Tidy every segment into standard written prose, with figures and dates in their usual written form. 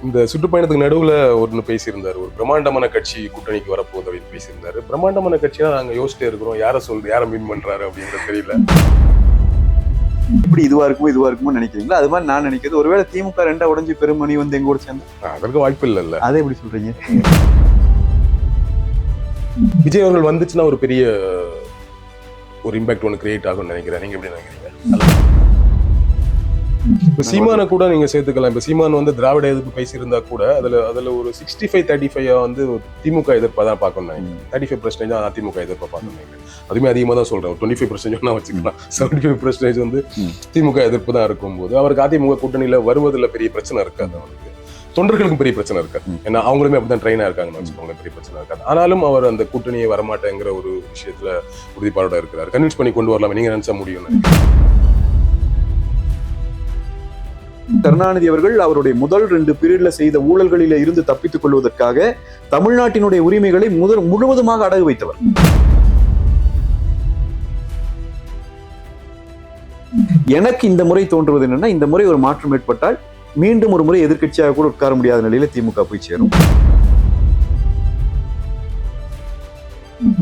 இந்த சுற்றுப்பயணத்துக்கு நடுவுல ஒன்னு பேசியிருந்தாரு. ஒரு பிரம்மாண்டமான கட்சி கூட்டணிக்கு வரப்போகுது அப்படின்னு பேசியிருந்தாரு. பிரம்மாண்டமான கட்சினா நாங்க யோசிச்சிட்டே இருக்கிறோம். யார மீன் பண்றாரு அப்படிங்கிறது தெரியல. இப்படி இதுவா இருக்குமோ நினைக்கிறீங்களா? அது மாதிரி நான் நினைக்கிறது, ஒருவேளை திமுக 2 உடைஞ்சு பெருமணி வந்து எங்க கூட சேர்ந்தா அதற்கு வாய்ப்பு இல்ல. அதை எப்படி சொல்றீங்க? விஜய் அவர்கள் வந்துச்சுன்னா ஒரு பெரிய ஒரு இம்பாக்ட் ஒன்று கிரியேட் ஆகும்னு நினைக்கிறேன். நீங்க எப்படி நினைக்கிறீங்க? இப்ப சீமான கூட நீங்க சேர்த்துக்கலாம். இப்ப சீமான் வந்து திராவிட எதிர்ப்பு பேசியிருந்தா கூட அதுல ஒரு 65-35 வந்து திமுக எதிர்ப்பா தான் பார்க்கணும். 35% தான் அதிமுக எதிர்ப்பா பார்க்கணும். அதுவுமே அதிகமா தான் சொல்றேன். 25% வச்சுக்கலாம். 75% வந்து திமுக எதிர்ப்பு தான் இருக்கும்போது அவருக்கு அதிமுக கூட்டணியில வருவதில் பெரிய பிரச்சனை இருக்காது. அவருக்கு தொண்டர்களுக்கும் பெரிய பிரச்சனை இருக்காது. ஏன்னா அவங்களுமே அப்படிதான் ட்ரெயினா இருக்காங்கன்னு வச்சுக்கோங்க. பெரிய பிரச்சனை இருக்காது. ஆனாலும் அவர் அந்த கூட்டணியை வரமாட்டேங்கிற ஒரு விஷயத்துல உறுதிப்பாடோட இருக்கிறார். கன்வின்ஸ் பண்ணி கொண்டு வரலாம். நீங்க நினைச்சா முடியும். கருணாநிதி அவர்கள் அவருடைய முதல் 2 பீரியட்ல செய்த ஊழல்களில இருந்து தப்பித்துக் கொள்வதற்காக தமிழ்நாட்டினுடைய உரிமைகளை முழுவதுமாக அடகு வைத்தவர். எனக்கு இந்த முறை தோன்றுவது என்னன்னா, இந்த முறை ஒரு மாற்றம் ஏற்பட்டால் மீண்டும் ஒரு முறை எதிர்க்கட்சியாக கூட உட்கார முடியாத நிலையில திமுக போய் சேரும்.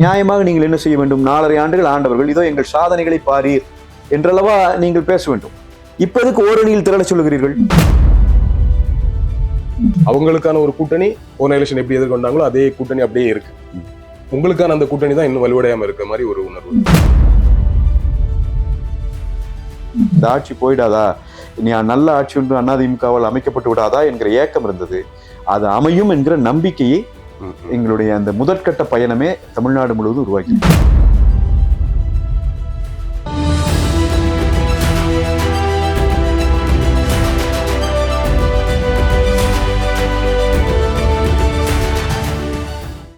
நியாயமாக நீங்கள் என்ன செய்ய வேண்டும்? 4.5 ஆண்டுகள் ஆண்டவர்கள், இதோ எங்கள் சாதனைகளை பாரீர் என்றளவா நீங்கள் பேச வேண்டும். இப்போதுக்கு ஓரணியில் திரள சொல்லுகிறீர்கள். அவங்களுக்கான ஒரு கூட்டணி போன எலெக்ஷன் எப்படி எதிர்கொண்டாங்களோ அதே கூட்டணி அப்படியே இருக்கு. உங்களுக்கான அந்த கூட்டணி தான் இன்னும் வலுவடையாம இருக்க மாதிரி ஒரு உணர்வு. இந்த ஆட்சி போயிடாதா, இனி நல்ல ஆட்சி ஒன்று அதிமுகவால் அமைக்கப்பட்டு விடாதா என்கிற ஏக்கம் இருந்தது. அது அமையும் என்கிற நம்பிக்கையை எங்களுடைய அந்த முதற்கட்ட பயணமே தமிழ்நாடு முழுவதும் உருவாக்கி.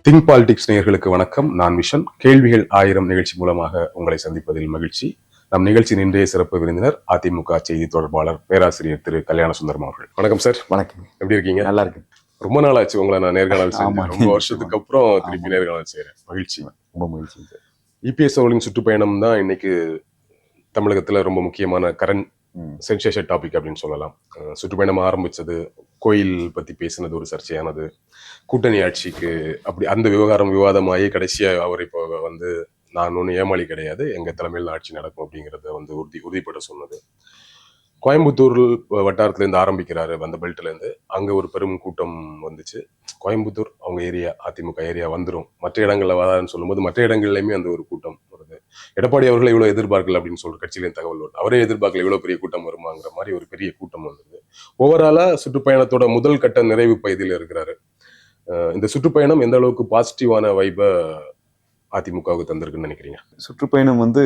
திங்க் பாலிடிக்ஸ் நேயர்களுக்கு வணக்கம். நான் விஷன். கேள்விகள் 1000 நிகழ்ச்சி மூலமாக உங்களை சந்திப்பதில் மகிழ்ச்சி. நம் நிகழ்ச்சியின் இன்றைய சிறப்பு விருந்தினர் அதிமுக செய்தி தொடர்பாளர் பேராசிரியர் திரு கல்யாண சுந்தரம் அவர்கள். வணக்கம் சார். வணக்கம். எப்படி இருக்கீங்க? நல்லா இருக்கு. ரொம்ப நாள் ஆச்சு உங்களை நான் நேர்காணல் செய்யறேன். ரொம்ப வருஷத்துக்கு அப்புறம் திருப்பி நேர்காணல் செய்யறேன். மகிழ்ச்சி. ரொம்ப மகிழ்ச்சி சார். இபிஎஸ் அவர்களின் சுற்றுப்பயணம் தான் இன்னைக்கு தமிழகத்துல ரொம்ப முக்கியமான கரண்ட் சென்சேஷன் டாபிக் அப்படின்னு சொல்லலாம். சுற்றுப்பயணம் ஆரம்பிச்சது, கோயில் பத்தி பேசினது ஒரு சர்ச்சையானது, கூட்டணி ஆட்சிக்கு அப்படி அந்த விவாதமாகி கடைசியா அவர் இப்போ வந்து நான் ஒன்றும் ஏமாளி கிடையாது, எங்க தலைமையில் ஆட்சி நடக்கும் அப்படிங்கிறத வந்து உறுதிப்பட சொன்னது. கோயம்புத்தூர் வட்டாரத்துல இருந்து ஆரம்பிக்கிறாரு. அந்த பெல்ட்ல இருந்து அங்க ஒரு பெரும் கூட்டம் வந்துச்சு. கோயம்புத்தூர் அவங்க ஏரியா, அதிமுக ஏரியா வந்துடும், மற்ற இடங்கள்ல வராதுன்னு சொல்லும்போது மற்ற இடங்கள்லயுமே அந்த ஒரு கூட்டம் வருது. எடப்பாடி அவர்களை இவ்வளவு எதிர்பார்க்கல அப்படின்னு சொல்ற கட்சியிலேயும் தகவல் வருது. அவரே எதிர்பார்க்கல இவ்வளவு பெரிய கூட்டம் வருமாங்கிற மாதிரி ஒரு பெரிய கூட்டம் வந்தது. ஓவராலா சுற்றுப்பயணத்தோட முதல் கட்ட நிறைவு பகுதியில் இருக்கிறாரு. இந்த சுற்றுப்பயணம் எந்த அளவுக்கு பாசிட்டிவான வைப அதிமுகவுக்கு தந்திருக்குன்னு நினைக்கிறீங்க? சுற்றுப்பயணம் வந்து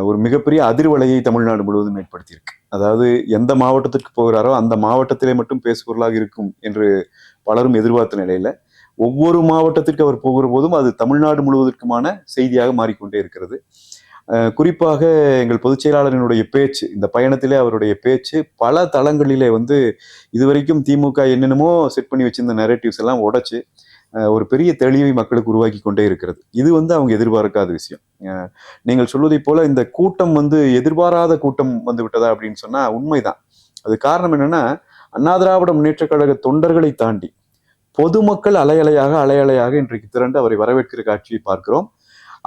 ஒரு மிகப்பெரிய அதிர்வலையை தமிழ்நாடு முழுவதும் ஏற்படுத்தியிருக்கு. அதாவது எந்த மாவட்டத்திற்கு போகிறாரோ அந்த மாவட்டத்திலே மட்டும் பேசுபொருளாக இருக்கும் என்று பலரும் எதிர்பார்த்த நிலையில ஒவ்வொரு மாவட்டத்திற்கு அவர் போகிற போதும் அது தமிழ்நாடு முழுவதற்குமான செய்தியாக மாறிக்கொண்டே இருக்கிறது. குறிப்பாக எங்கள் பொதுச் செயலாளரினுடைய பேச்சு, இந்த பயணத்திலே அவருடைய பேச்சு பல தளங்களிலே வந்து இதுவரைக்கும் திமுக என்னென்னமோ செட் பண்ணி வச்சிருந்த நரேட்டிவ்ஸ் எல்லாம் உடைச்சு ஒரு பெரிய தெளிவை மக்களுக்கு உருவாக்கி கொண்டே இருக்கிறது. இது வந்து அவங்க எதிர்பார்க்காத விஷயம். நீங்கள் சொல்வதை போல இந்த கூட்டம் வந்து எதிர்பாராத கூட்டம் வந்து விட்டதா அப்படின்னு சொன்னா உண்மைதான். அது காரணம் என்னன்னா, அண்ணா திராவிட முன்னேற்ற கழக தொண்டர்களை தாண்டி பொதுமக்கள் அலையலையாக இன்றைக்கு திரண்டு அவரை வரவேற்கிற காட்சியை பார்க்கிறோம்.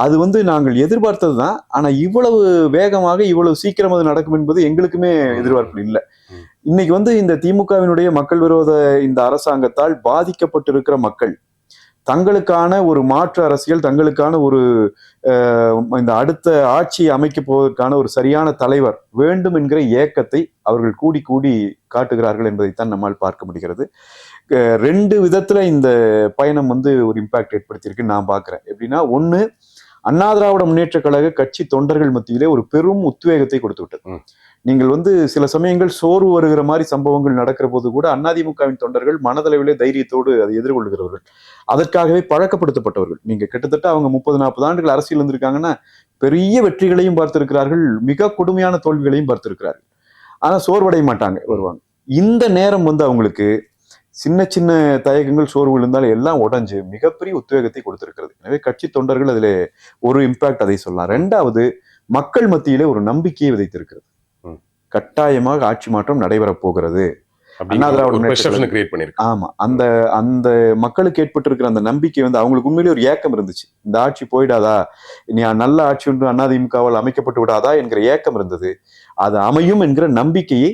அது வந்து நாங்கள் எதிர்பார்த்தது தான். ஆனா இவ்வளவு வேகமாக இவ்வளவு சீக்கிரம் அது நடக்கும் என்பது எங்களுக்குமே எதிர்பார்ப்பு இல்லை. இன்னைக்கு வந்து இந்த திமுகவினுடைய மக்கள் விரோத இந்த அரசாங்கத்தால் பாதிக்கப்பட்டிருக்கிற மக்கள் தங்களுக்கான ஒரு மாற்று அரசியல், தங்களுக்கான ஒரு இந்த அடுத்த ஆட்சியை அமைக்க போவதற்கான ஒரு சரியான தலைவர் வேண்டும் என்கிற ஏக்கத்தை அவர்கள் கூடி கூடி காட்டுகிறார்கள் என்பதைத்தான் நம்மால் பார்க்க முடிகிறது. 2 விதத்துல இந்த பயணம் வந்து ஒரு இம்பாக்ட் ஏற்படுத்தியிருக்கு நான் பார்க்கிறேன். எப்படின்னா, ஒண்ணு, அண்ணா திராவிட முன்னேற்ற கழக கட்சி தொண்டர்கள் மத்தியிலே ஒரு பெரும் உத்வேகத்தை கொடுத்து விட்டது. நீங்கள் வந்து சில சமயங்கள் சோர்வு வருகிற மாதிரி சம்பவங்கள் நடக்கிற போது கூட அதிமுகவின் தொண்டர்கள் மனதளவிலே தைரியத்தோடு அதை எதிர்கொள்கிறவர்கள், அதற்காகவே பழக்கப்படுத்தப்பட்டவர்கள். நீங்க கிட்டத்தட்ட அவங்க 30-40 ஆண்டுகள் அரசியல் இருந்திருக்காங்கன்னா பெரிய வெற்றிகளையும் பார்த்திருக்கிறார்கள், மிக கொடுமையான தோல்விகளையும் பார்த்திருக்கிறார்கள். ஆனா சோர்வடைய மாட்டாங்க, வருவாங்க. இந்த நேரம் வந்து அவங்களுக்கு சின்ன சின்ன தயக்கங்கள், சோர்வு இருந்தாலும் எல்லாம் உடைஞ்சு மிகப்பெரிய உத்வேகத்தை கொடுத்திருக்கிறது. எனவே கட்சி தொண்டர்கள் அதிலே ஒரு இம்பாக்ட் அதை சொல்லலாம். 2வது, மக்கள் மத்தியிலே ஒரு நம்பிக்கையை விதைத்திருக்கிறது. கட்டாயமாக ஆட்சி மாற்றம் நடைபெறப் போகிறது. அண்ணா திராவிட ஒரு முன்னேற்ற பெர்செப்ஷனை கழகம். கிரியேட் பண்ணிருக்கு. ஆமா, அந்த அந்த மக்களுக்கு ஏற்பட்டிருக்கிற அந்த நம்பிக்கை வந்து அவங்களுக்கு உண்மையிலேயே ஒரு ஏக்கம் இருந்துச்சு. இந்த ஆட்சி போயிடாதா, இனி நல்ல ஆட்சி ஒன்று அதிமுகவால் அமைக்கப்பட்டு விடாதா என்கிற ஏக்கம் இருந்தது. அது அமையும் என்கிற நம்பிக்கையை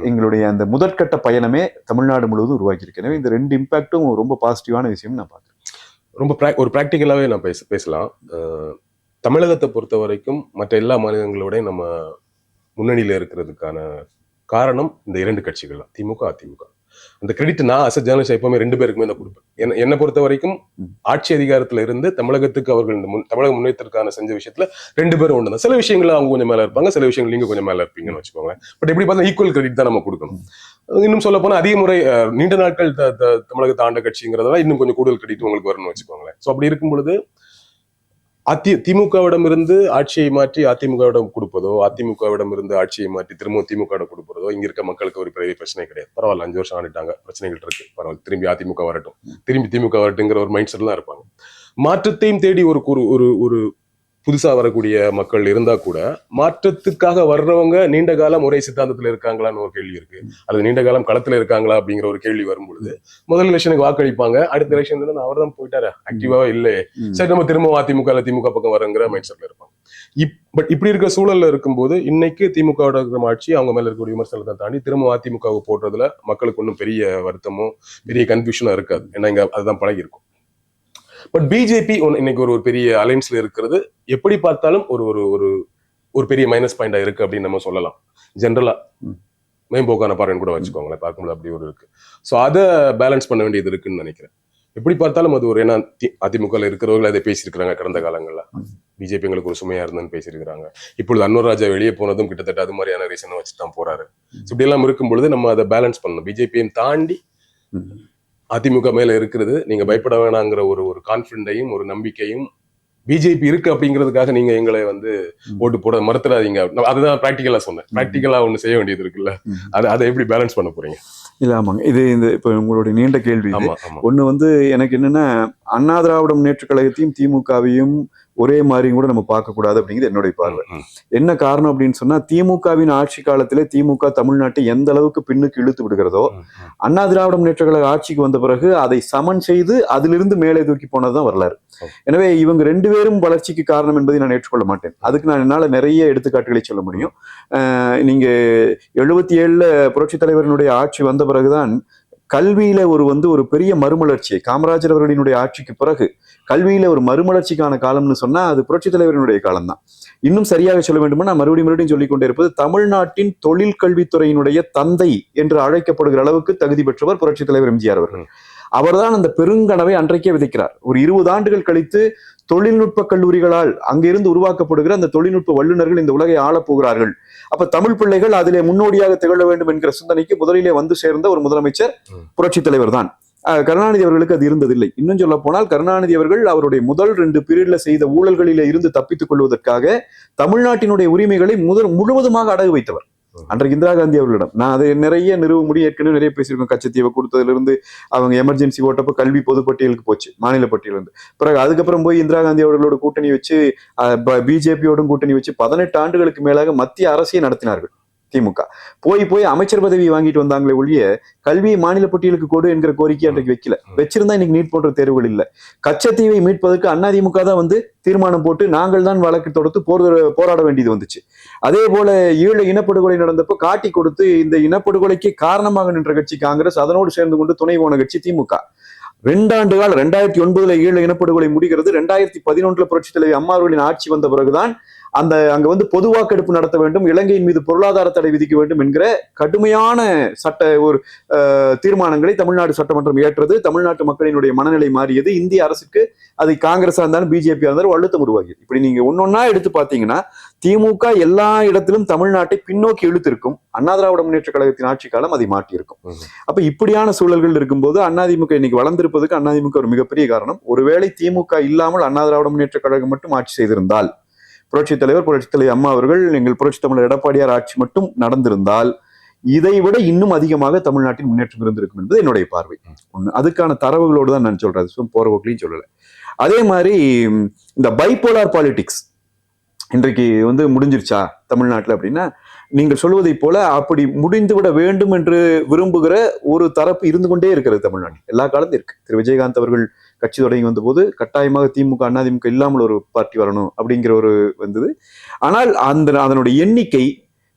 எங்களுடைய அந்த முதற்கட்ட பயணமே தமிழ்நாடு முழுவதும் உருவாக்கி இருக்கு. எனவே இந்த 2 இம்பாக்டும் ரொம்ப பாசிட்டிவான விஷயம் நான் பார்க்கிறேன். ரொம்ப ஒரு ப்ராக்டிக்கலாவே நான் பேசலாம். தமிழகத்தை பொறுத்த வரைக்கும் மற்ற எல்லா மாநிலங்களோட நம்ம முன்னணியில இருக்கிறதுக்கான காரணம் இந்த 2 கட்சிகள் தான், திமுக அதிமுக. அந்த கிரெடிட் நான் அஸ் ஜேர்னலிஸ்ட் எப்பவுமே 2 பேருக்குமே தான் கொடுப்பேன். என்னை பொறுத்த வரைக்கும் ஆட்சி அதிகாரத்துல இருந்து தமிழகத்துக்கு அவர்கள் இந்த தமிழக முன்னேற்றத்துக்கான செஞ்ச விஷயத்துல 2 பேரும் ஒன்று தான். சில விஷயங்கள் அவங்க கொஞ்சம் மேல இருப்பாங்க, சில விஷயங்கள் நீங்க கொஞ்சம் மேல இருப்பீங்கன்னு வச்சுக்கோங்க. பட் எப்படி பார்த்தா ஈக்குவல் கிரெடிட் தான் நம்ம கொடுக்கணும். இன்னும் சொல்ல போனா அதிக முறை நீண்ட நாட்கள் தமிழகத்தை ஆண்ட கட்சிங்கிறதெல்லாம் இன்னும் கொஞ்சம் கூடுதல் கிரெடிட் உங்களுக்கு வரணும்னு வச்சுக்கோங்களேன். ஸோ அப்படி இருக்கும் பொழுது திமுகவிடம் இருந்து ஆட்சியை மாற்றி அதிமுகவிடம் கொடுப்பதோ, அதிமுகவிடம் இருந்து ஆட்சியை மாற்றி திரும்ப திமுகவிடம் கொடுப்பதோ இங்க இருக்க மக்களுக்கு ஒரு பெரிய பிரச்சனை கிடையாது. பரவாயில்ல, 5 வருஷம் ஆண்டுட்டாங்க, பிரச்சனைகள் இருக்கு, பரவாயில்ல, திரும்பி அதிமுக வரட்டும், திரும்பி திமுக வரட்டுங்கிற ஒரு மைண்ட் செட்லாம் இருப்பாங்க. மாற்றத்தையும் தேடி ஒரு புதுசா வரக்கூடிய மக்கள் இருந்தா கூட மாற்றத்துக்காக வர்றவங்க நீண்ட காலம் ஒரே சித்தாந்தத்துல இருக்காங்களான்னு ஒரு கேள்வி இருக்கு. அது நீண்ட காலம் களத்துல இருக்காங்களா அப்படிங்கிற ஒரு கேள்வி வரும்பொழுது முதல் எலெக்ஷனுக்கு வாக்களிப்பாங்க, அடுத்த எலெக்ஷன் அவர் தான் போயிட்டாரு, ஆக்டிவாவே இல்லையே, சரி நம்ம திரும்ப அதிமுக திமுக பக்கம் வரங்கிற மைண்ட் செட்ல இருப்பாங்க. பட் இப்படி இருக்க சூழல்ல இருக்கும்போது இன்னைக்கு திமுகவோட இருக்கிற ஆட்சி அவங்க மேல இருக்கக்கூடிய விமர்சனத்தை தாண்டி திரும்ப அதிமுகவை போடுறதுல மக்களுக்கு ஒன்றும் பெரிய வருத்தமோ பெரிய கன்ஃபியூஷனோ இருக்காது. ஏன்னா இங்க அதுதான் பழகி இருக்கும். பட் பிஜேபி இன்னைக்கு ஒரு பெரிய அலைன்ஸ்ல இருக்கிறது எப்படி பார்த்தாலும் ஒரு பெரிய மைனஸ் பாயிண்டா இருக்கு அப்படின்னு நம்ம சொல்லலாம். ஜென்ரலா மேம்போக்கான பார்வைன்னு கூட வச்சுக்கோங்களேன், பார்க்கும்போது அப்படி ஒரு இருக்கு. ஸோ அதை பேலன்ஸ் பண்ண வேண்டியது இருக்குன்னு நினைக்கிறேன். எப்படி பார்த்தாலும் அது ஏன்னா அதிமுகவில் இருக்கிறவர்கள் அதை பேசியிருக்கிறாங்க கடந்த காலங்களில். பிஜேபி எங்களுக்கு ஒரு சுமையா இருந்ததுன்னு பேசியிருக்கிறாங்க. இப்பொழுது அன்வர் ராஜா வெளியே போனதும் கிட்டத்தட்ட அது மாதிரியான ரீசனை வச்சு தான் போறாரு. இப்படி எல்லாம் இருக்கும் பொழுது நம்ம அதை பேலன்ஸ் பண்ணணும். பிஜேபியும் தாண்டி அதிமுக மேல இருக்கிறது நீங்க பயப்பட வேணாங்கிற ஒரு கான்பிடன்டையும் ஒரு நம்பிக்கையும் பிஜேபி இருக்கு அப்படிங்கிறதுக்காக நீங்க எங்களை ஓட்டு போட மறுத்துறாதீங்க. அதுதான் பிராக்டிக்கலா சொன்னேன். பிராக்டிக்கலா ஒண்ணு செய்ய வேண்டியது இருக்குல்ல, அதை எப்படி பேலன்ஸ் பண்ண போறீங்க? இல்ல, ஆமாங்க, இது இப்ப உங்களுடைய நீண்ட கேள்வி. ஒண்ணு எனக்கு என்னன்னா, அண்ணா திராவிட முன்னேற்ற கழகத்தையும் திமுகவையும் ஒரே மாதிரி கூட நம்ம பார்க்க கூடாது அப்படிங்கிறது என்னுடைய பார்வை. என்ன காரணம் அப்படின்னு சொன்னா, திமுகவின் ஆட்சி காலத்திலே திமுக தமிழ்நாட்டை எந்த அளவுக்கு பின்னுக்கு இழுத்து விடுகிறதோ, அண்ணா திராவிட முன்னேற்ற கழக ஆட்சிக்கு வந்த பிறகு அதை சமன் செய்து அதிலிருந்து மேலே தூக்கி போனதுதான் வரலாறு. எனவே இவங்க 2 பேரும் வளர்ச்சிக்கு காரணம் என்பதை நான் ஏற்றுக்கொள்ள மாட்டேன். அதுக்கு நான் என்னால நிறைய எடுத்துக்காட்டுகளை சொல்ல முடியும். நீங்க 77ல புரட்சித் தலைவரினுடைய ஆட்சி வந்த பிறகுதான் கல்வியில ஒரு பெரிய மறுமலர்ச்சியை, காமராஜர் அவர்களினுடைய ஆட்சிக்கு பிறகு கல்வியில ஒரு மறுமலர்ச்சிக்கான காலம்னு சொன்னா அது புரட்சித் தலைவரினுடைய காலம் தான். இன்னும் சரியாக சொல்ல வேண்டுமா, நான் மறுபடியும் சொல்லிக் கொண்டே இருப்பது, தமிழ்நாட்டின் தொழில் கல்வித்துறையினுடைய தந்தை என்று அழைக்கப்படுகிற அளவுக்கு தகுதி பெற்றவர் புரட்சித் தலைவர் எம்ஜிஆர் அவர்கள். அவர்தான் அந்த பெருங்கனவை அன்றைக்கே விதைக்கிறார். ஒரு 20 ஆண்டுகள் கழித்து தொழில்நுட்ப கல்லூரிகளால் அங்கிருந்து உருவாக்கப்படுகிற அந்த தொழில்நுட்ப வல்லுநர்கள் இந்த உலகை ஆளப் போகிறார்கள். அப்ப தமிழ் பிள்ளைகள் அதிலே முன்னோடியாக திகழ வேண்டும் என்கிற சிந்தனைக்கு முதலிலே வந்து சேர்ந்த ஒரு முதலமைச்சர் புரட்சித் தலைவர் தான். கருணாநிதி அவர்களுக்கு அது இருந்ததில்லை. இன்னும் சொல்ல போனால் கருணாநிதி அவர்கள் அவருடைய முதல் 2 பீரியட்ல செய்த ஊழல்களில இருந்து தப்பித்துக் கொள்வதற்காக தமிழ்நாட்டினுடைய உரிமைகளை முழுவதுமாக அடகு வைத்தவர் அன்றைக்கு இந்திரா காந்தி அவர்களிடம். நான் அதை நிறைய நிறுவ முடியும், ஏற்கனவே நிறைய பேசியிருக்கோம். கச்சத்தீவை கொடுத்ததுல இருந்து அவங்க எமர்ஜென்சி ஓட்டப்ப கல்வி பொதுப்பட்டியலுக்கு போச்சு, மாநில பட்டியல் இருந்து. பிறகு அதுக்கப்புறம் போய் இந்திரா காந்தி அவர்களோட கூட்டணி வச்சு பிஜேபியோடும் கூட்டணி வச்சு 18 ஆண்டுகளுக்கு மேலாக மத்திய அரசியை நடத்தினார்கள். திமுக போய் அமைச்சர் பதவி வாங்கிட்டு வந்தாங்களே ஒழிய கல்வியை மாநில பட்டியலுக்கு கொடு என்கிற கோரிக்கை அன்றைக்கு வைக்கல. வச்சிருந்தா இன்னைக்கு நீட் போன்ற தேர்வுகள் இல்லை. கச்சத்தீவை மீட்பதற்கு அதிமுக தான் தீர்மானம் போட்டு நாங்கள் தான் வழக்கு தொடுத்து போராட வேண்டியது வந்துச்சு. அதே போல ஈழ இனப்படுகொலை நடந்தப்போ காட்டி கொடுத்து இந்த இனப்படுகொலைக்கு காரணமாக நின்ற கட்சி காங்கிரஸ், அதனோடு சேர்ந்து கொண்டு துணை போன கட்சி திமுக. 2 ஆண்டு காலம் 2009 ஈழ இனப்படுகொலை முடிகிறது. 2011 புரட்சித் தலைவர் அம்மா அவர்களின் ஆட்சி வந்த பிறகுதான் அங்க பொது வாக்கெடுப்பு நடத்த வேண்டும், இலங்கையின் மீது பொருளாதார தடை விதிக்க வேண்டும் என்கிற கடுமையான தீர்மானங்களை தமிழ்நாடு சட்டமன்றம் ஏற்றது. தமிழ்நாட்டு மக்களினுடைய மனநிலை மாறியது. இந்திய அரசுக்கு அது காங்கிரஸா இருந்தாலும் பிஜேபியா இருந்தாலும் அழுத்தம் உருவாகியது. இப்படி நீங்க ஒன்னொன்னா எடுத்து பாத்தீங்கன்னா திமுக எல்லா இடத்திலும் தமிழ்நாட்டை பின்னோக்கி இழுத்திருக்கும். அண்ணா திராவிட முன்னேற்ற கழகத்தின் ஆட்சி காலம் அதை மாற்றியிருக்கும். அப்ப இப்படியான சூழல்கள் இருக்கும்போது அதிமுக இன்னைக்கு வளர்ந்திருப்பதுக்கு அதிமுக ஒரு மிகப்பெரிய காரணம். ஒருவேளை திமுக இல்லாமல் அண்ணா திராவிட முன்னேற்ற கழகம் மட்டும் ஆட்சி செய்திருந்தால், புரட்சித் தலைவர் அம்மா அவர்கள், எங்கள் புரட்சி தமிழர் எடப்பாடியார் ஆட்சி மட்டும் நடந்திருந்தால் இதை விட இன்னும் அதிகமாக தமிழ்நாட்டின் முன்னேற்றம் இருந்திருக்கும் என்பது என்னுடைய பார்வை. அதுக்கான தரவுகளோடு தான் நான் சொல்றேன், போற போக்கிலையும் சொல்லல. அதே மாதிரி இந்த பைபோலார் பாலிடிக்ஸ் இன்றைக்கு முடிஞ்சிருச்சா தமிழ்நாட்டில் அப்படின்னா, நீங்கள் சொல்வதை போல அப்படி முடிந்துவிட வேண்டும் என்று விரும்புகிற ஒரு தரப்பு இருந்து கொண்டே இருக்கிறது தமிழ்நாட்டில், எல்லா காலத்திலும் இருக்கு. திரு விஜயகாந்த் அவர்கள் கட்சி தொடங்கி வந்தபோது கட்டாயமாக திமுக அதிமுக இல்லாமல் ஒரு பார்ட்டி வரணும் அப்படிங்கிற ஒரு வந்தது. ஆனால் அதனுடைய எண்ணிக்கை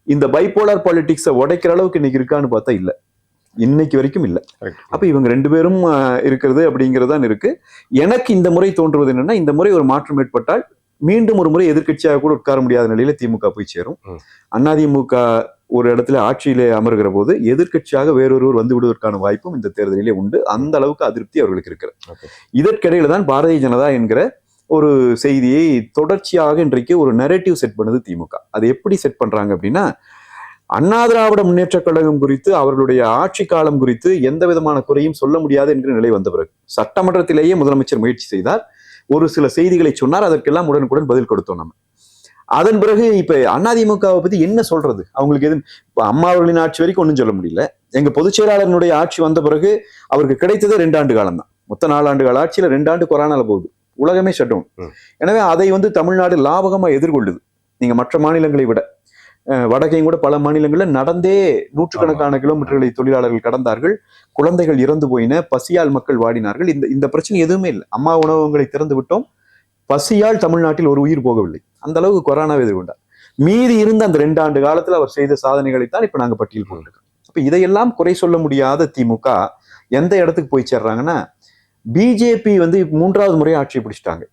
இந்த பைபோலார் பாலிடிக்ஸை உடைக்கிற அளவுக்கு இன்னைக்கு இருக்கான்னு பார்த்தா இல்ல, இன்னைக்கு வரைக்கும் இல்லை. அப்ப இவங்க ரெண்டு பேரும் இருக்கிறது அப்படிங்கிறதான் இருக்கு. எனக்கு இந்த முறை தோன்றுவது என்னன்னா, இந்த முறை ஒரு மாற்றம் ஏற்பட்டால் மீண்டும் ஒரு முறை எதிர்க்கட்சியாக கூட உட்கார முடியாத நிலையில திமுக போய் சேரும். அதிமுக ஒரு இடத்துல ஆட்சியிலே அமர்கிற போது எதிர்க்கட்சியாக வேறொருவர் வந்து விடுவதற்கான வாய்ப்பும் இந்த தேர்தலிலே உண்டு. அந்த அளவுக்கு அதிருப்தி அவர்களுக்கு இருக்கிறது. இதற்கிடையில தான் பாரதிய ஜனதா என்கிற ஒரு செய்தியை தொடர்ச்சியாக இன்றைக்கு ஒரு நரேட்டிவ் செட் பண்ணுது திமுக. அது எப்படி செட் பண்றாங்க அப்படின்னா, அண்ணா திராவிட முன்னேற்ற கழகம் குறித்து, அவர்களுடைய ஆட்சி காலம் குறித்து எந்த விதமான குறையும் சொல்ல முடியாது என்கிற நிலை வந்த பிறகு சட்டமன்றத்திலேயே முதலமைச்சர் முயற்சி செய்தார், ஒரு சில செய்திகளை சொன்னார், அதற்கெல்லாம் உடனுக்குடன் பதில் கொடுத்தோம் நம்ம. அதன் பிறகு இப்ப அதிமுகவை பத்தி என்ன சொல்றது? அவங்களுக்கு எது அம்மா அவர்களின் ஆட்சி வரைக்கும் ஒன்றும் சொல்ல முடியல. எங்க பொதுச் செயலாளர்களுடைய ஆட்சி வந்த பிறகு அவருக்கு கிடைத்தது 2 ஆண்டு காலம் தான். மொத்த 4 ஆண்டு கால ஆட்சியில 2 ஆண்டு கொரோனால போகுது, உலகமே ஷட் டவுன். எனவே அதை தமிழ்நாடு லாபகமா எதிர்கொள்ளுது. நீங்க மற்ற மாநிலங்களை விட வடக்கையும் கூட பல மாநிலங்களில் நடந்தே நூற்றுக்கணக்கான கிலோமீட்டர்களை தொழிலாளர்கள் கடந்தார்கள், குழந்தைகள் இறந்து போயின, பசியால் மக்கள் வாடினார்கள். இந்த பிரச்சனை எதுவுமே இல்லை. அம்மா உணவகங்களை திறந்து விட்டோம், பசியால் தமிழ்நாட்டில் ஒரு உயிர் போகவில்லை. அந்த அளவுக்கு கொரோனாவை எதிர்கொண்டார். மீதி இருந்த அந்த 2 ஆண்டு காலத்துல அவர் செய்த சாதனைகளைத்தான் இப்ப நாங்க பட்டியல் போட்டுருக்கோம். அப்ப இதையெல்லாம் குறை சொல்ல முடியாத திமுக எந்த இடத்துக்கு போய் சேர்றாங்கன்னா, பிஜேபி 3வது முறை ஆட்சியை பிடிச்சிட்டாங்க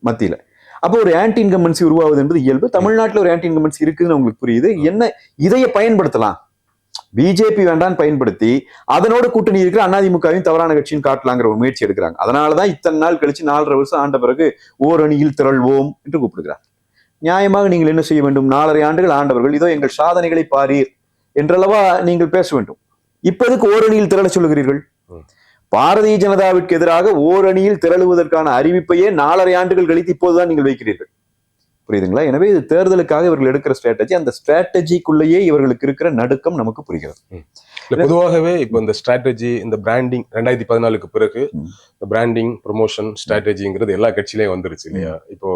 மத்தியில. அப்போ ஒரு ஆன்டி இன்கம்பன்சி உருவாவது என்பது இயல்பு. தமிழ்நாட்டில் ஒரு ஆன்டி இன்கம்பன்சி இருக்குன்னு உங்களுக்கு புரியுது. என்ன இதைய பயன்படுத்தலாம், பிஜேபி வேண்டான்னு பயன்படுத்தி அதனோட கூட்டணி இருக்கிற அதிமுகவையும் தவறான கட்சின்னு காட்டலாங்கிற ஒரு முயற்சி எடுக்கிறாங்க. அதனாலதான் இத்தனை நாள் கழிச்சு 4.5 வருஷம் ஆண்ட பிறகு ஓரணியில் திரள்வோம் என்று கூப்பிடுகிறார். நியாயமாக நீங்கள் என்ன செய்ய வேண்டும்? 4.5 ஆண்டுகள் ஆண்டவர்கள், இதோ எங்கள் சாதனைகளை பாரீர் என்றளவா நீங்கள் பேச வேண்டும். இப்போதுக்கு ஓரணியில் திரள சொல்லுகிறீர்கள். பாரதிய ஜனதாவிற்கு எதிராக ஓரணியில் திரளுவதற்கான அறிவிப்பையே 4.5 ஆண்டுகள் கழித்து இப்போதுதான் நீங்கள் வைக்கிறீர்கள். புரியுதுங்களா? எனவே இது தேர்தலுக்காக இவர்கள் எடுக்கிற ஸ்ட்ராட்டஜி. அந்த ஸ்ட்ராட்டஜிக்குள்ளேயே இவர்களுக்கு இருக்கிற நடுக்கம் நமக்கு புரிகிறது. பொதுவாகவே இப்போ இந்த ஸ்ட்ராட்டஜி, இந்த பிராண்டிங் 2014க்கு பிறகு இந்த பிராண்டிங் ப்ரொமோஷன் ஸ்ட்ராட்டஜிங்கிறது எல்லா கட்சியிலையும் வந்துருச்சு இல்லையா? இப்போ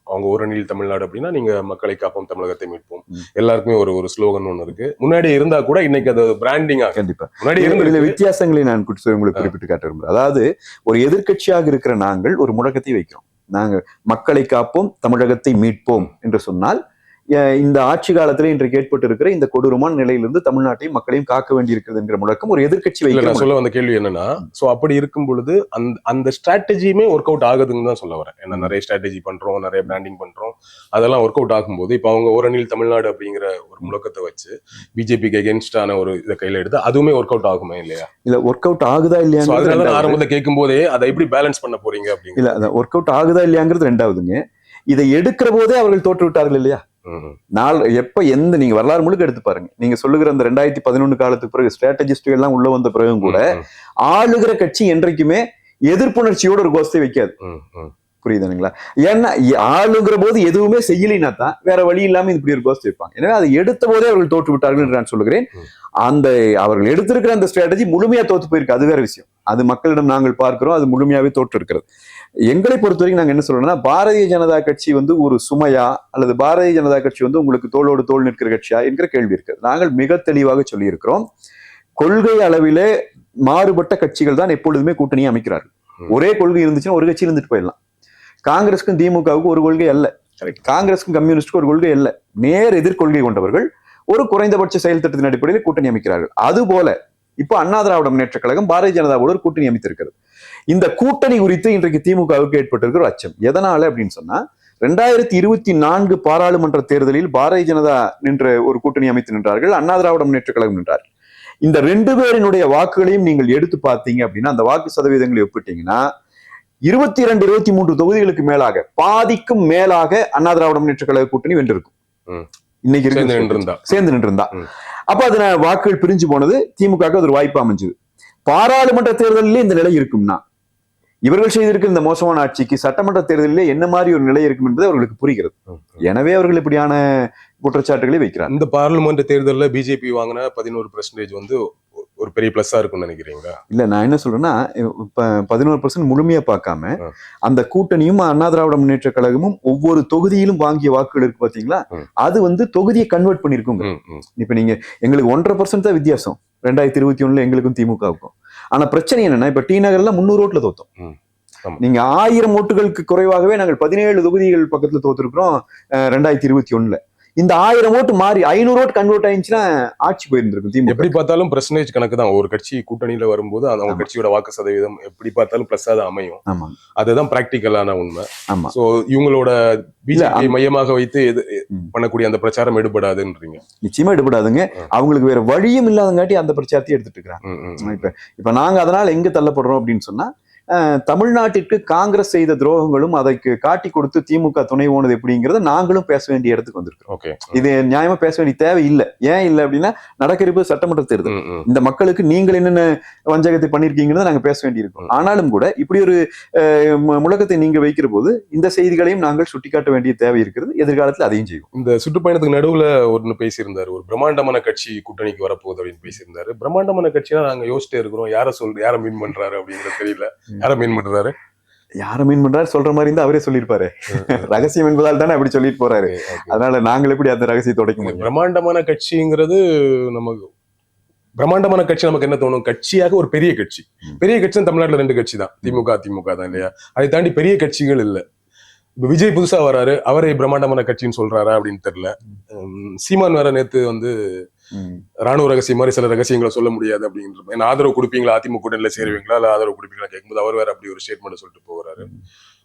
அவங்க ஓரணியில் தமிழ்நாடு அப்படின்னா நீங்க மக்களை காப்போம், தமிழகத்தை மீட்போம், எல்லாருக்குமே ஒரு ஸ்லோகன் ஒண்ணு இருக்கு. முன்னாடி இருந்தா கூட இன்னைக்கு அது பிராண்டிங்கா கண்டிப்பா முன்னாடி இருந்த வித்தியாசங்களை நான் உங்களுக்கு குறிப்பிட்டு காட்ட விரும்புறேன். அதாவது ஒரு எதிர்க்கட்சியாக இருக்கிற நாங்கள் ஒரு முழக்கத்தை வைக்கிறோம். நாங்கள் மக்களை காப்போம், தமிழகத்தை மீட்போம் என்று சொன்னால், இந்த ஆட்சி காலத்துல இன்றைக்கு ஏற்பட்டு இருக்கிற இந்த கொடூரமான நிலையிலிருந்து தமிழ்நாட்டையும் மக்களையும் காக்க வேண்டி இருக்கிறது என்கிற முழக்கம் ஒரு எதிர்க்கட்சி வைக்கிற. சொல்ல வந்த கேள்வி என்னன்னா, சோ அப்படி இருக்கும் பொழுது அந்த ஸ்ட்ராட்டஜியுமே ஒர்க் அவுட் ஆகுதுன்னு தான் சொல்ல வரேன். ஏன்னா நிறைய ஸ்ட்ராட்டஜி பண்றோம், நிறைய பிராண்டிங் பண்றோம், அதெல்லாம் ஒர்க் அவுட் ஆகும்போது இப்ப அவங்க ஓரணியில் தமிழ்நாடு அப்படிங்கிற ஒரு முழக்கத்தை வச்சு பிஜேபிக்கு எகென்ஸ்டான ஒரு இதை கையில எடுத்து அதுவுமே ஒர்க் அவுட் ஆகுமே இல்லையா? இல்ல ஒர்க் அவுட் ஆகுதா இல்லையா ஆரம்பத்தில் கேட்கும் போதே அதை எப்படி பேலன்ஸ் பண்ண போறீங்க அப்படிங்க. இல்ல ஒர்க் அவுட் ஆகுதா இல்லையாங்கிறது 2வதுங்க. இதை எடுக்கிற போதே அவர்கள் தோற்று விட்டார்கள் இல்லையா? நீங்க வரலாறு முழுக்க எடுத்து பாருங்க. நீங்க சொல்லுகிற அந்த 2011 காலத்துக்கு பிறகு ஸ்ட்ராட்டஜிஸ்ட் எல்லாம் உள்ள வந்த பிறகும் கூட ஆளுகிற கட்சி என்றைக்குமே எதிர்ப்புணர்ச்சியோட ஒரு கோஷ்டை வைக்காது. புரியுதுங்களா? ஏன்னா ஆளுங்கிற போது எதுவுமே செய்யலைன்னா தான் வேற வழி இல்லாம இப்படி ஒரு கோஷ்டை வைப்பாங்க. எனவே அதை எடுத்த போதே அவர்கள் தோற்று விட்டார்கள் என்று நான் சொல்லுகிறேன். அவர்கள் எடுத்திருக்கிற அந்த ஸ்ட்ராட்டஜி முழுமையா தோத்து போயிருக்கு, அது வேற விஷயம். அது மக்களிடம் நாங்கள் பார்க்கிறோம், அது முழுமையாவே தோற்று இருக்கிறது. எங்களை பொறுத்த வரைக்கும் நாங்க என்ன சொல்றோம்னா, பாரதிய ஜனதா கட்சி ஒரு சுமையா அல்லது பாரதிய ஜனதா கட்சி உங்களுக்கு தோளோடு தோள் நிற்கிற கட்சியா என்கிற கேள்வி இருக்கு. நாங்கள் மிக தெளிவாக சொல்லி இருக்கிறோம், கொள்கை அளவிலே மாறுபட்ட கட்சிகள் தான் எப்பொழுதுமே கூட்டணியை அமைக்கிறார்கள். ஒரே கொள்கை இருந்துச்சுன்னா ஒரு கட்சி இருந்துட்டு போயிடலாம். காங்கிரஸுக்கும் திமுகவுக்கும் ஒரு கொள்கை அல்ல, காங்கிரஸுக்கும் கம்யூனிஸ்டுக்கும் ஒரு கொள்கை அல்ல, நேர் எதிர்கொள்கை கொண்டவர்கள் ஒரு குறைந்தபட்ச செயல் திட்டத்தின் அடிப்படையில் கூட்டணி அமைக்கிறார்கள். அதுபோல இப்போ அண்ணா திராவிட முன்னேற்ற கழகம் பாரதிய ஜனதாவோட ஒரு கூட்டணி அமைத்திருக்கிறது. இந்த கூட்டணி குறித்து இன்றைக்கு திமுகவுக்கு ஏற்பட்டிருக்கிற ஒரு அச்சம் எதனால அப்படின்னு சொன்னா, 2024 பாராளுமன்ற தேர்தலில் பாரதிய ஜனதா நின்ற ஒரு கூட்டணி அமைத்து நின்றார்கள், அண்ணா திராவிட முன்னேற்ற கழகம் நின்றார்கள். இந்த 2 பேரினுடைய வாக்குகளையும் நீங்கள் எடுத்து பார்த்தீங்க அப்படின்னா, அந்த வாக்கு சதவீதங்களை ஒப்பிட்டீங்கன்னா 22, 23 தொகுதிகளுக்கு மேலாக, பாதிக்கும் மேலாக அண்ணா திராவிட முன்னேற்ற கழக கூட்டணி வென்றிருக்கும். இன்னைக்கு சேர்ந்து நின்றிருந்தா. அப்ப அதுல வாக்குகள் பிரிஞ்சு போனது, திமுக ஒரு வாய்ப்பு அமைஞ்சது. பாராளுமன்ற தேர்தலிலே இந்த நிலை இருக்கும்னா, இவர்கள் செய்திருக்கிற இந்த மோசமான ஆட்சிக்கு சட்டமன்ற தேர்தலிலே என்ன மாதிரி ஒரு நிலை இருக்கும் என்பது அவர்களுக்கு புரிகிறது. எனவே அவர்கள் இப்படியான குற்றச்சாட்டுகளை வைக்கிறார். இந்த பாராளுமன்ற தேர்தலில் பிஜேபி வாங்கின 11% ஒரு பெரிய பிளஸ்ஸா இருக்கும்னு நினைக்கிறீங்களா? இல்ல, நான் என்ன சொல்றேன்னா, இப்ப 11% முழுமையா பார்க்காம அந்த கூட்டணியும் அண்ணா திராவிட முன்னேற்ற கழகமும் ஒவ்வொரு தொகுதியிலும் வாங்கிய வாக்குகள் இருக்கு பாத்தீங்களா, அது வந்து தொகுதியை கன்வெர்ட் பண்ணிருக்குங்க. இப்ப நீங்க எங்களுக்கு 1.5% தான் வித்தியாசம் 2021 எங்களுக்கும் திமுகவுக்கும். ஆனா பிரச்சனை என்னன்னா, இப்ப டி நகர்ல 300 ஓட்டுல தோத்தோம். நீங்க 1000 ஓட்டுகளுக்கு குறைவாகவே நாங்கள் 17 தொகுதிகள் பக்கத்துல தோத்துருக்கிறோம் 2021. இந்த 1000 ஓட்டு மாறி 500 ஓட்டு கன்வெர்ட் ஆயிடுச்சுன்னா ஆட்சி போயிருந்திருக்கும் திமுக. எப்படி பார்த்தாலும் பெர்சன்டேஜ் கணக்கு தான். ஒரு கட்சி கூட்டணியில வரும்போது அவங்க கட்சியோட வாக்கு சதவீதம் எப்படி பார்த்தாலும் பிளஸ் தான் அமையும். அதுதான் பிராக்டிக்கலான உண்மை. சோ இவங்களோட பிஜேபி மையமாக வைத்து பண்ணக்கூடிய அந்த பிரச்சாரம் எடுபடாதுன்றீங்க? நிச்சயமா எடுபடாதுங்க. அவங்களுக்கு வேற வழியும் இல்லாதங்காட்டி அந்த பிரச்சாரத்தை எடுத்துட்டு இருக்காங்க. இப்ப நாங்க அதனால எங்க தள்ளப்படுறோம் அப்படின்னு சொன்னா, தமிழ்நாட்டிற்கு காங்கிரஸ் செய்த துரோகங்களும் அதற்கு காட்டி கொடுத்து திமுக துணை போனது எப்படிங்கிறத நாங்களும் பேச வேண்டிய இடத்துக்கு வந்திருக்கோம். இது நியாயமா பேச வேண்டிய தேவை இல்லை. ஏன் இல்லை அப்படின்னா, நடக்கிறது சட்டமன்ற தேர்தல். இந்த மக்களுக்கு நீங்கள் என்னென்ன வஞ்சகத்தை பண்ணிருக்கீங்கிறத நாங்க பேச வேண்டியிருக்கோம். ஆனாலும் கூட இப்படி ஒரு முழக்கத்தை நீங்க வைக்கிற போது இந்த செய்திகளையும் நாங்கள் சுட்டிக்காட்ட வேண்டிய தேவை இருக்கிறது. எதிர்காலத்தில் அதையும் செய்வோம். இந்த சுற்றுப்பயணத்துக்கு நடுவுல ஒன்னு பேசியிருந்தாரு, ஒரு பிரம்மாண்டமான கட்சி கூட்டணிக்கு வரப்போகுது அப்படின்னு பேசியிருந்தாரு. பிரம்மாண்டமான கட்சினா நாங்க யோசிச்சிட்டே இருக்கிறோம், யார மீன் பண்றாரு அப்படிங்கிறது தெரியல. யார மீன் பண்றாரு? யார மீன் பண்றாரு சொல்ற மாதிரி இருந்தா அவரே சொல்லிருப்பாரு. ரகசியம் என்பதால் தானே அப்படி சொல்லிட்டு போறாரு. அதனால நாங்கள் எப்படி அந்த ரகசியத்தை உடைக்க முடியும்? பிரம்மாண்டமான கட்சிங்கிறது நமக்கு பிரம்மாண்டமான கட்சி நமக்கு என்ன தோணும்? கட்சியாக ஒரு பெரிய கட்சி. பெரிய கட்சி தமிழ்நாட்டுல 2 கட்சி தான், திமுக தான் இல்லையா? அதை தாண்டி பெரிய கட்சிகள் இல்ல. இப்ப விஜய் புதுசா வராரு, அவரை பிரம்மாண்டமான கட்சின்னு சொல்றாரா அப்படின்னு தெரியல. சீமான் வேற நேத்து வந்து ராணுவ ரகசியம் மாதிரி சில ரகசியங்களை சொல்ல முடியாது அப்படின்ற, என்ன ஆதரவு கொடுப்பீங்களா, அதிமுக கூட்டணியில சேருவீங்களா இல்ல ஆதரவு கொடுப்பீங்களா கேட்கும்போது அவர் வேற அப்படி ஒரு ஸ்டேட்மெண்ட் சொல்லிட்டு போறாரு.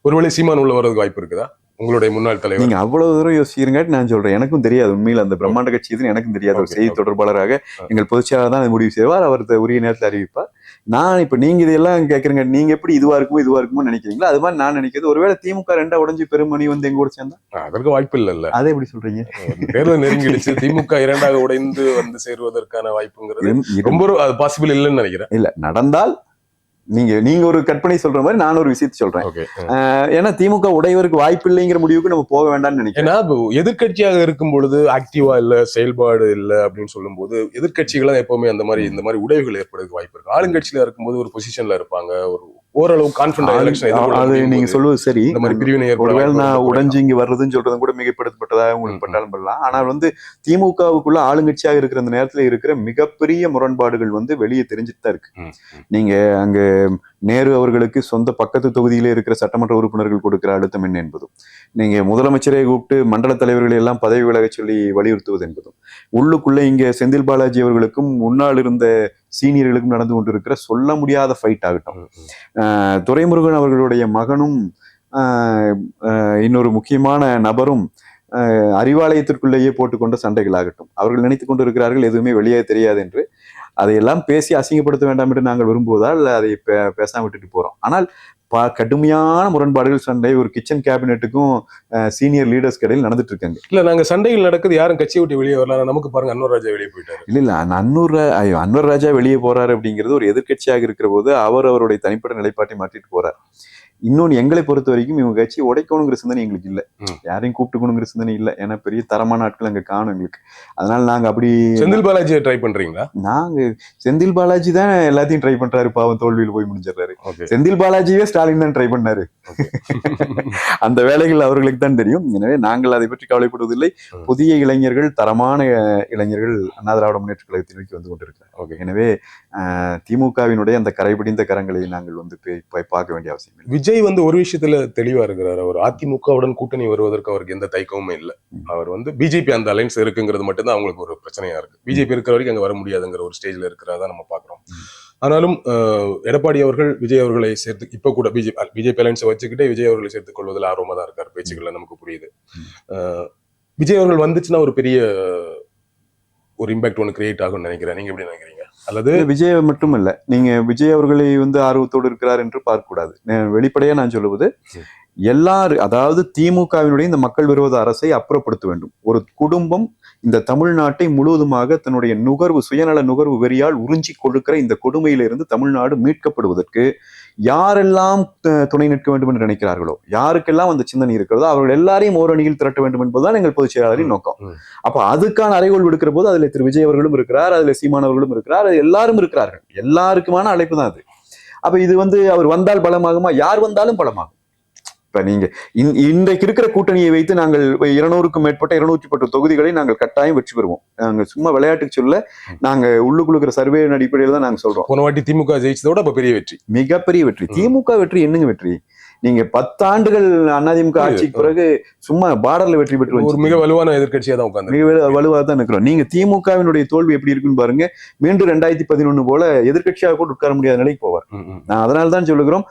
ஒருவேளை சீமான் உள்ள வர்றதுக்கு வாய்ப்பு இருக்குதா? உங்களுடைய முன்னாள் தலைவர் நீங்க அவ்வளவு தூரம் யோசிக்கிறீங்காட்டி நான் சொல்றேன், எனக்கும் தெரியாது உண்மையில அந்த பிரம்மாண்ட கட்சி எதுன்னு எனக்கும் தெரியாது. ஒரு செய்தி தொடர்பாளராக எங்கள் பொதுச்செயலாளர் தான் முடிவு செய்வார், அவர் உரிய நேரத்தில் அறிவிப்பார். நான் இப்ப நீங்க இதெல்லாம் கேட்கறீங்க, நீங்க எப்படி இதுவா இருக்குமோ நினைக்கிறீங்களா? அது மாதிரி நான் நினைக்கிறது, ஒருவேளை திமுக 2 உடைஞ்சு பெருமணி வந்து எங்க கூட சேர்ந்தா அதற்கு வாய்ப்பு இல்ல. அதே எப்படி சொல்றீங்க? தேர்தல் நெருங்கிடுச்சு, திமுக 2ஆக உடைந்து வந்து சேருவதற்கான வாய்ப்புங்கிறது ரொம்ப பாசிபிள் இல்லைன்னு நினைக்கிறேன். இல்ல, நடந்தால் நீங்க ஒரு கற்பனை சொல்ற மாதிரி நான் ஒரு விஷயத்தை சொல்றேன். ஏன்னா திமுக உடையவருக்கு வாய்ப்பு இல்லைங்கிற முடிவுக்கு நம்ம போக வேண்டாம்னு நினைக்கிறேன். ஏன்னா எதிர்கட்சியாக இருக்கும் பொழுது ஆக்டிவா இல்ல, செயல்பாடு இல்ல அப்படின்னு சொல்லும் போது எதிர்கட்சிகள் எப்பவுமே இந்த மாதிரி உடைவுகள் ஏற்படுறதுக்கு வாய்ப்பு இருக்கு. ஆளுங்கட்சியில இருக்கும்போது ஒரு பொசிஷன்ல இருப்பாங்க, ஒரு ஓரளவு கான்ஃபிடன்ட். நீங்க சொல்லுவது சரி. இந்த மாதிரி பிரிவினை ஒருவேளை நான் உடைஞ்சு இங்க வர்றதுன்னு சொல்றதும் கூட மிகப்படுத்தப்பட்டதாக உங்களுக்கு பட்டாலும் பண்ணலாம். ஆனால் வந்து திமுகவுக்குள்ள ஆளுங்கட்சியாக இருக்கிற அந்த நேரத்துல இருக்கிற மிகப்பெரிய முரண்பாடுகள் வந்து வெளியே தெரிஞ்சுட்டு தான் இருக்கு. நீங்க அங்க நேரு அவர்களுக்கு சொந்த பக்கத்து தொகுதியிலே இருக்கிற சட்டமன்ற உறுப்பினர்கள் கொடுக்கிற அழுத்தம் என்ன என்பதும், நீங்க முதலமைச்சரை கூப்பிட்டு மண்டல தலைவர்களை எல்லாம் பதவி விலக சொல்லி வலியுறுத்துவது என்பதும், உள்ளுக்குள்ள இங்க செந்தில் பாலாஜி அவர்களுக்கும் முன்னால் இருந்த சீனியர்களுக்கும் நடந்து கொண்டிருக்கிற சொல்ல முடியாத ஃபைட் ஆகட்டும், துரைமுருகன் அவர்களுடைய மகனும் இன்னொரு முக்கியமான நபரும் அறிவாலயத்திற்குள்ளேயே போட்டுக்கொண்ட சண்டைகள் ஆகட்டும், அவர்கள் நினைத்துக் கொண்டிருக்கிறார்கள் எதுவுமே வெளியே தெரியாது என்று. அதையெல்லாம் பேசி அசிங்கப்படுத்த வேண்டாம் என்று நாங்கள் விரும்புவதால் அதை பேசாம விட்டுட்டு போறோம். ஆனால் கடுமையான முரண்பாடுகள் சண்டை ஒரு கிச்சன் கேபினெட்டுக்கும் சீனியர் லீடர்ஸ் இடையில் நடந்துட்டு இருக்காங்க. இல்ல, நாங்க சண்டைகள் நடக்குது, யாரும் கட்சியை விட்டு வெளியே வரலாம். நமக்கு பாருங்க, அன்வர் ராஜா வெளியே போயிட்டாரு. இல்ல அன்வர் ராஜா வெளியே போறாரு அப்படிங்கிறது ஒரு எதிர்கட்சியாக இருக்கிற போது அவருடைய தனிப்பட்ட நிலைப்பாட்டை மாற்றிட்டு போறார். இன்னொன்னு, எங்களை பொறுத்த வரைக்கும் இவங்க கட்சி உடைக்கணுங்கிற சிந்தனை எங்களுக்கு இல்லை, யாரையும் கூப்பிட்டுக்கணுங்கிற சிந்தனை இல்லை. ஏன்னா பெரிய தரமான ஆட்கள் அங்க காணும் எங்களுக்கு. அதனால நாங்க அப்படி செந்தில் பாலாஜி ட்ரை பண்றீங்களா? நாங்க செந்தில் பாலாஜி தான் எல்லாத்தையும் ட்ரை பண்றாரு, பாவம் தோல்வியில் போய் முடிஞ்சிடறாரு. செந்தில் பாலாஜியே ஸ்டாலின் தான் ட்ரை பண்ணாரு. அந்த வேலைகள் அவர்களுக்கு தான் தெரியும். எனவே நாங்கள் அதை பற்றி கவலைப்படுவதில்லை. புதிய இளைஞர்கள், தரமான இளைஞர்கள் அண்ணா திராவிட முன்னேற்ற கழகத்தை நோக்கி வந்து கொண்டிருக்கிறார். எனவே திமுகவினுடைய அந்த கரைபிடிந்த கரங்களை நாங்கள் வந்து பார்க்க வேண்டிய அவசியம் இல்லை. விஜய் வந்து ஒரு விஷயத்துல தெளிவா இருக்கிறார். அவர் அதிமுகவுடன் கூட்டணி வருவதற்கு அவருக்கு எந்த தயக்கமுமே இல்லை. அவர் வந்து பிஜேபி அந்த அலைன்ஸ் இருக்குங்கிறது மட்டும்தான் அவங்களுக்கு ஒரு பிரச்சனையா இருக்கு. பிஜேபி இருக்கிற வரைக்கும் அங்க வர முடியாதுங்கிற ஒரு ஸ்டேஜ்ல இருக்கிறதா நம்ம பாக்குறோம். ஆனாலும் எடப்பாடி அவர்கள் விஜய் அவர்களை சேர்த்து இப்ப கூட பிஜேபி அலைன்ஸை வச்சுக்கிட்டே விஜய் அவர்களை சேர்த்துக் கொள்வதில் ஆர்வமா தான் இருக்காரு. பேச்சுக்கள்ல நமக்கு புரியுது. விஜய் அவர்கள் வந்துச்சுன்னா ஒரு பெரிய ஒரு இம்பாக்ட் ஒன்று கிரியேட் ஆகும்னு நினைக்கிறேன். நீங்க எப்படி நினைக்கிறீங்க? அல்லது விஜய் மட்டும் இல்ல, நீங்க விஜய் அவர்களை வந்து ஆர்வத்தோடு இருக்கிறார் என்று பார்க்க கூடாது. வெளிப்படையா நான் சொல்லுவது, எல்லாரும், அதாவது திமுகவினுடைய இந்த மக்கள் விரோத அரசை அப்புறப்படுத்த வேண்டும். ஒரு குடும்பம் இந்த தமிழ்நாட்டை முழுவதுமாக தன்னுடைய சுயநல நுகர்வு வெறியால் உறிஞ்சி கொடுக்கிற இந்த கொடுமையிலிருந்து தமிழ்நாடு மீட்கப்படுவதற்கு யாரெல்லாம் துணை நிற்க வேண்டும் என்று நினைக்கிறார்களோ, யாருக்கெல்லாம் அந்த சிந்தனை இருக்கிறதோ அவர்கள் எல்லாரையும் ஓரணியில் திரட்ட வேண்டும் என்பதுதான் எங்கள் பொதுச் செயலாளரின் நோக்கம். அப்ப அதுக்கான அறைகோள் விடுக்கிற போது அதுல திரு விஜய் அவர்களும் இருக்கிறார், அதுல சீமான் அவர்களும் இருக்கிறார், அது எல்லாரும் இருக்கிறார்கள். எல்லாருக்குமான அழைப்பு தான் அது. அப்ப இது அவர் வந்தால் பலமாகுமா? யார் வந்தாலும் பலமாகும். இப்ப நீங்க இன்றைக்கு இருக்கிற கூட்டணியை வைத்து நாங்கள் 200க்கும் மேற்பட்ட 210 தொகுதிகளை நாங்கள் கட்டாயம் வெற்றி பெறுவோம். நாங்க சும்மா விளையாட்டுக்கு சொல்ல, நாங்க உள்ளுக்குள்ள சர்வே அடிப்படையில் தான் நாங்க சொல்றோம். போன வாட்டி திமுக ஜெயிச்சதோட அப்ப பெரிய வெற்றி, மிகப்பெரிய வெற்றி. திமுக வெற்றி என்னங்க வெற்றி? நீங்க 10 ஆண்டுகள் அதிமுக ஆட்சிக்கு பிறகு சும்மா பார்டர்ல வெற்றி பெற்று ஒரு மிக வலுவான எதிர்கட்சியா தான் உட்கார்ந்து மிக வலுவாக தான் இருக்கிறோம். நீங்க திமுகவினுடைய தோல்வி எப்படி இருக்குன்னு பாருங்க. மீண்டும் 2011 போல எதிர்கட்சியாக கூட உட்கார முடியாத நிலைக்கு போவார். நான் அதனால்தான் சொல்லுகிறோம்,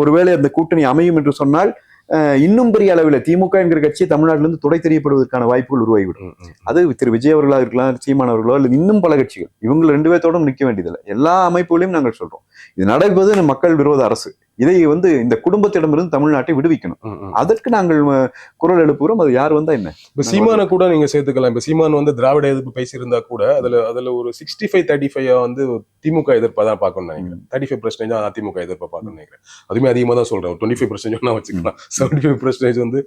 ஒருவேளை அந்த கூட்டணி அமையும் என்று சொன்னால் இன்னும் பெரிய அளவில் திமுக என்கிற கட்சி தமிழ்நாட்டிலிருந்து துடை தெரியப்படுவதற்கான வாய்ப்புகள் உருவாகிவிடும். அது திரு விஜய் அவர்களா இருக்கலாம், சீமான் அவர்களோ, அல்லது இன்னும் பல கட்சிகள், இவங்க 2 பேர்த்தோடும் நிற்க வேண்டியதில்லை. எல்லா அமைப்புகளையும் நாங்கள் சொல்றோம், இது நடப்பது மக்கள் விரோத அரசு. இதை இந்த குடும்பத்திடமிருந்து தமிழ்நாட்டை விடுவிக்கணும். அதற்கு நாங்கள் குரல் எழுப்புகிறோம். அது யார் வந்தா என்ன? இப்ப சீமான கூட நீங்க சேர்த்துக்கலாம். இப்ப சீமான் திராவிட எதிர்ப்பு பேசியிருந்தா கூட அதுல ஒரு 65-35 திமுக எதிர்ப்பா தான் பார்க்கணும்னு நினைக்கிறேன். 35% அதிமுக எதிர்ப்பா பார்க்கணும்னு நினைக்கிறேன். அதுவுமே அதிகமா தான் சொல்றேன். 25% வச்சுக்கலாம். 75%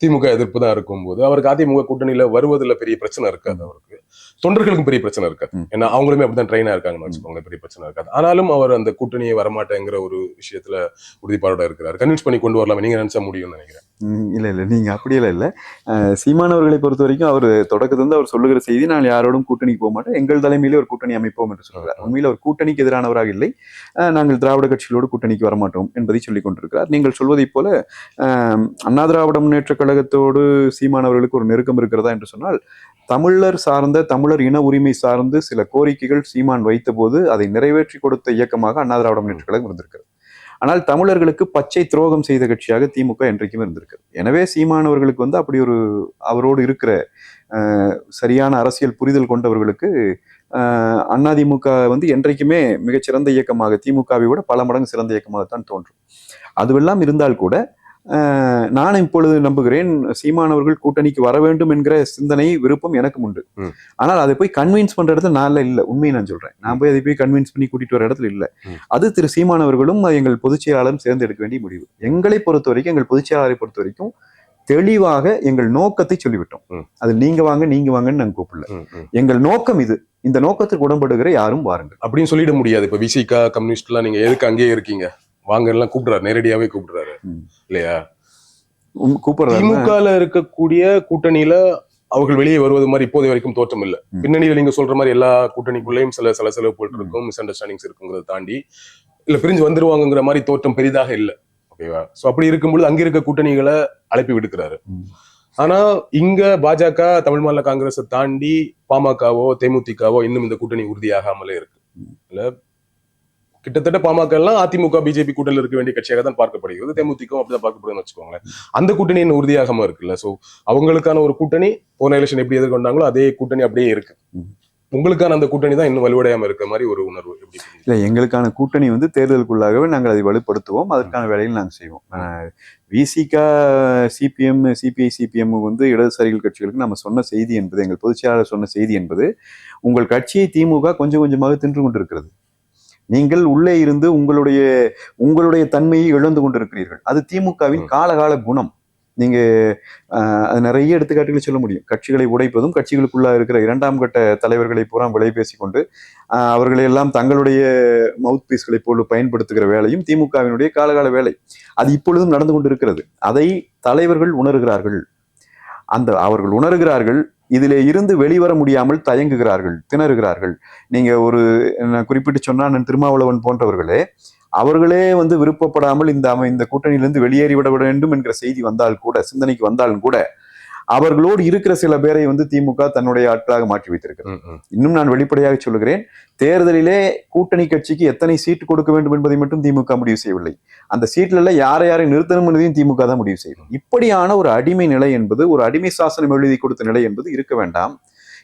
திமுக எதிர்ப்பு தான் இருக்கும் போது அவருக்கு அதிமுக கூட்டணியில வருவதில் பெரிய பிரச்சனை இருக்காது. அவருக்கு தொண்டர்களுக்கும் பெரிய பிரச்சனை இருக்காது. ஏன்னா அவங்களுமே அப்படிதான் ட்ரெயினா இருக்காங்கன்னு வச்சுக்கோங்க, பெரிய பிரச்சனை இருக்காது. ஆனாலும் அவர் அந்த கூட்டணியை வரமாட்டேங்கிற ஒரு விஷயத்துல உறுதிப்பாடோட இருக்கிறார். கன்வின்ஸ் பண்ணி கொண்டு வரலாம் நீங்க நினைச்சா முடியும்னு நினைக்கிறேன். இல்ல நீங்க அப்படியெல்லாம் இல்ல. சீமான் அவர்களை பொறுத்த வரைக்கும் அவர் தொடக்கத்திலிருந்து அவர் சொல்லுகிற செய்தி, நான் யாரோடும் கூட்டணிக்கு போக மாட்டேன், எங்கள் தலைமையிலே ஒரு கூட்டணி அமைப்போம் என்று சொல்கிறார். உண்மையில் அவர் கூட்டணிக்கு எதிரானவராக இல்லை, நாங்கள் திராவிட கட்சிகளோடு கூட்டணிக்கு வரமாட்டோம் என்பதை சொல்லிக் கொண்டிருக்கிறார். நீங்கள் சொல்வதைப் போல அண்ணா திராவிட முன்னேற்ற கழகத்தோடு சீமான் அவர்களுக்கு ஒரு நெருக்கம் இருக்கிறதா என்று சொன்னால், தமிழர் சார்ந்த, தமிழர் இன உரிமை சார்ந்து சில கோரிக்கைகள் சீமான் வைத்த போது அதை நிறைவேற்றி கொடுத்த இயக்கமாக அண்ணா திராவிட முன்னேற்ற கழகம் இருந்திருக்கிறது. ஆனால் தமிழர்களுக்கு பச்சை துரோகம் செய்த கட்சியாக திமுக என்றைக்குமே இருந்திருக்கு. எனவே சீமானவர்களுக்கு அப்படி ஒரு அவரோடு இருக்கிற சரியான அரசியல் புரிதல் கொண்டவர்களுக்கு அதிமுக என்றைக்குமே மிகச்சிறந்த இயக்கமாக, திமுகவை விட பல மடங்கு சிறந்த இயக்கமாகத்தான் தோன்றும். அதுவெல்லாம் இருந்தால் கூட நான் இப்பொழுது நம்புகிறேன், சீமானவர்கள் கூட்டணிக்கு வர வேண்டும் என்கிற சிந்தனை, விருப்பம் எனக்கு உண்டு. ஆனால் அதை போய் கன்வின்ஸ் பண்ற இடத்துல நான் இல்லை. உண்மையை நான் சொல்றேன், நான் போய் அதை போய் கன்வின்ஸ் பண்ணி கூட்டிட்டு வர இடத்துல இல்லை. அது திரு சீமானவர்களும் எங்கள் பொதுச் செயலாளரும் சேர்ந்து எடுக்க வேண்டிய முடிவு. எங்களை பொறுத்த வரைக்கும், எங்கள் பொதுச் செயலாளரை பொறுத்த வரைக்கும் தெளிவாக எங்கள் நோக்கத்தை சொல்லிவிட்டோம். அது நீங்க வாங்கன்னு நாங்க கூப்பிடல. எங்கள் நோக்கம் இது. இந்த நோக்கத்திற்கு உடன்படுகிற யாரும் வாருங்கள் அப்படின்னு சொல்லிட முடியாது. இப்ப விசிகா கம்யூனிஸ்ட் எல்லாம் நீங்க எதுக்கு அங்கேயே இருக்கீங்க வாங்க எல்லாம் கூப்பிடுறாரு, நேரடியாவே கூப்பிடுறாரு இல்லையா? திமுகல இருக்கக்கூடிய கூட்டணியில அவர்கள் வெளியே வருவது மாதிரி இப்போதைய வரைக்கும் தோற்றம் இல்லை. பின்னணியில நீங்க சொல்ற மாதிரி எல்லா கூட்டணிக்குள்ளேயும் சில செலவு இருக்கும், மிஸ் அண்டர்ஸ்டாண்டிங்ஸ் இருக்குங்கிறத தாண்டி இல்ல பிரிஞ்சு வந்துருவாங்கிற மாதிரி தோற்றம் பெரிதாக இல்லை. ஓகேவா? சோ அப்படி இருக்கும்பொழுது அங்க இருக்க கூட்டணிகளை அழைப்பி விடுக்கிறாரு. ஆனா இங்க பாஜக, தமிழ் மாநில காங்கிரஸை தாண்டி பாமகவோ தேமுதிகவோ இன்னும் இந்த கூட்டணி உறுதியாகாமலே இருக்கு. இல்ல கிட்டத்தட்ட பாமக எல்லாம் அதிமுக பிஜேபி கூட்டணியில் இருக்க வேண்டிய கட்சியாக தான் பார்க்கப்படுகிறது. தேமுதிகவும் அப்படிதான் பார்க்கப்படுதுன்னு வச்சுக்கோங்களேன். அந்த கூட்டணி இன்னும் உறுதியாகாம இருக்குல்ல. சோ அவங்களுக்கான ஒரு கூட்டணி போன எலெக்ஷன் எப்படி எதிர்கொண்டாங்களோ அதே கூட்டணி அப்படியே இருக்கு. உங்களுக்கான அந்த கூட்டணி தான் இன்னும் வலுவடையாம இருக்கிற மாதிரி ஒரு உணர்வு. இல்ல, எங்களுக்கான கூட்டணி தேர்தலுக்குள்ளாகவே நாங்கள் அதை வலுப்படுத்துவோம். அதற்கான வேலையில் நாங்கள் செய்வோம். விசிகா, சிபிஎம், சிபிஐ, சிபிஎம் இடதுசாரிகள் கட்சிகளுக்கு நம்ம சொன்ன செய்தி என்பது, எங்கள் பொதுச் செயலாளர் சொன்ன செய்தி என்பது, உங்கள் கட்சியை திமுக கொஞ்சம் கொஞ்சமாக தின்று கொண்டிருக்கிறது. நீங்கள் உள்ளே இருந்து உங்களுடைய தன்மையை இழந்து கொண்டிருக்கிறீர்கள். அது திமுகவின் காலகால குணம். நீங்க அது நிறைய எடுத்துக்காட்டுகளை சொல்ல முடியும். கட்சிகளை உடைப்பதும், கட்சிகளுக்குள்ள இருக்கிற 2ஆம் கட்ட தலைவர்களை பூரா விலை பேசிக்கொண்டு அவர்களை எல்லாம் தங்களுடைய மவுத் பீஸ்களை போல பயன்படுத்துகிற வேலையும் திமுகவினுடைய காலகால வேலை. அது இப்பொழுதும் நடந்து கொண்டிருக்கிறது. அதை தலைவர்கள் உணர்கிறார்கள். அவர்கள் உணர்கிறார்கள். இதிலே இருந்து வெளிவர முடியாமல் தயங்குகிறார்கள், திணறுகிறார்கள். நீங்க குறிப்பிட்டு சொன்னா திருமாவளவன் போன்றவர்களே, அவர்களே விருப்பப்படாமல் இந்த கூட்டணியிலிருந்து வெளியேறிவிட வேண்டும் என்கிற செய்தி வந்தால் கூட, சிந்தனைக்கு வந்தாலும் கூட, அவர்களோடு இருக்கிற சில பேரை திமுக தன்னுடைய ஆட்களாக மாற்றி வைத்திருக்கிறது. இன்னும் நான் வெளிப்படையாக சொல்லுகிறேன், தேர்தலிலே கூட்டணி கட்சிக்கு எத்தனை சீட்டு கொடுக்க வேண்டும் என்பதை மட்டும் திமுக முடிவு செய்யவில்லை. அந்த சீட்ல யாரை நிறுத்தணும் என்பதையும் திமுக தான் முடிவு செய்யும். இப்படியான ஒரு அடிமை நிலை என்பது, ஒரு அடிமை சாசனம் எழுதி கொடுத்த நிலை என்பது இருக்க வேண்டாம்.